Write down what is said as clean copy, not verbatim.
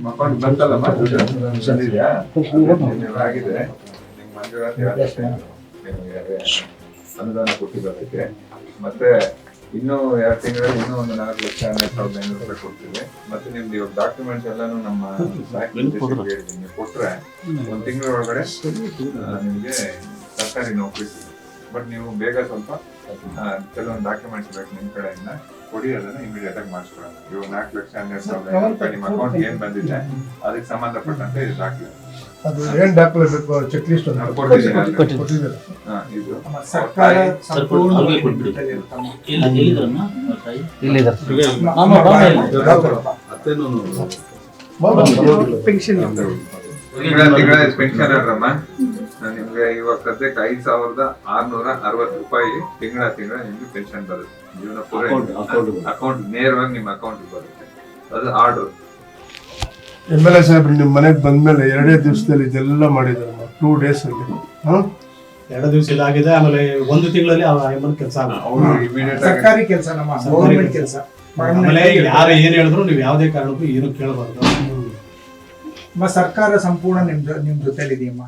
ಮಕ್ಕಳು ಬಂತಲ್ಲಮ್ಮ ಬಂದಿದ್ಯಾ ಆಗಿದೆ ನಿಮ್ಗೆ ಮಂಜೂರಾತಿ ನಿಮಗೆ ಅನುದಾನ ಕೊಟ್ಟಿರೋದಕ್ಕೆ ಮತ್ತೆ ಇನ್ನೂ 2 ತಿಂಗಳಲ್ಲಿ ಇನ್ನೂ ಒಂದು 4,12,500 ರೂಪಾಯಿ ಕೊಡ್ತೀವಿ. ಮತ್ತೆ ನಿಮ್ದು ಇವಾಗ ಡಾಕ್ಯುಮೆಂಟ್ಸ್ ಎಲ್ಲಾನು ನಮ್ಮ ನೀವು ಕೊಟ್ರೆ 1 ತಿಂಗಳ ಒಳಗಡೆ ನಿಮ್ಗೆ ಸರ್ಕಾರಿ ನೌಕರಿ ಸಿಗುತ್ತೆ. ಬಟ್ ನೀವು ಬೇಗ ಸ್ವಲ್ಪ ಕೆಲವೊಂದು ಡಾಕ್ಯುಮೆಂಟ್ಸ್ ಬೇಕು ನಿಮ್ ಕಡೆಯಿಂದ ಕೊಡಿ, ಅದನ್ನ ಇಮಿಡಿಯೇಟ್ ಆಗಿ ಮಾಡಿಸ್ಕೊಡೋಣ. ಇವಾಗ 4,12,500 ರೂಪಾಯಿ ನಿಮ್ಮ ಅಕೌಂಟ್ ಏನ್ ಬಂದಿದೆ ಅದಕ್ಕೆ ಸಂಬಂಧಪಟ್ಟಂತೆ ಇದು ದಾಖಲೆ. ಅದು ಏನ್ ದಾಖಲೆ ಬೇಕು ಚೆಕ್ ಲಿಸ್ಟ್ ಕೊಟ್ಟಿದ್ದೀರಾ? ಇದು ಸರ್ಕಾರ ಪೆನ್ಷನ್ ಅಲ್ರಮ್ಮ. ನಿಮ್ಗೆ ಇವಾಗ ಸದ್ಯಕ್ಕೆ 5,660 ರೂಪಾಯಿ ತಿಂಗಳ ನಿಮ್ಗೆ ಪೆನ್ಷನ್ ಬರುತ್ತೆ. ಜೀವನ ಪೂರ ಅಕೌಂಟ್ ನೇರವಾಗಿ ನಿಮ್ಮ ಅಕೌಂಟ್ ಬರುತ್ತೆ. ಅದು ಆರ್ಡರ್. MLA ಸಾಹೇಬ್ರು ನಿಮ್ ಮನೆಗೆ ಬಂದ್ಮೇಲೆ 2 ದಿವಸದಲ್ಲಿ ಇದೆಲ್ಲ ಮಾಡಿದಾರಮ್ಮ. 2 days ಅಲ್ಲಿ 2 ದಿವಸ ಇದಾಗಿದೆ. ಆಮೇಲೆ 1 ತಿಂಗಳಲ್ಲಿ ಕೆಲಸ ಸರ್ಕಾರಿ ಕೆಲಸ, ನಮ್ಮ ಗೌರ್ಮೆಂಟ್ ಕೆಲಸ. ಆಮೇಲೆ ಯಾರು ಏನ್ ಹೇಳಿದ್ರು ನೀವು ಯಾವುದೇ ಕಾರಣಕ್ಕೂ ಏನು ಕೇಳಬಾರ್ದು. ಸರ್ಕಾರ ಸಂಪೂರ್ಣ ನಿಮ್ ಜೊತೆಲಿದೆಯಮ್ಮ.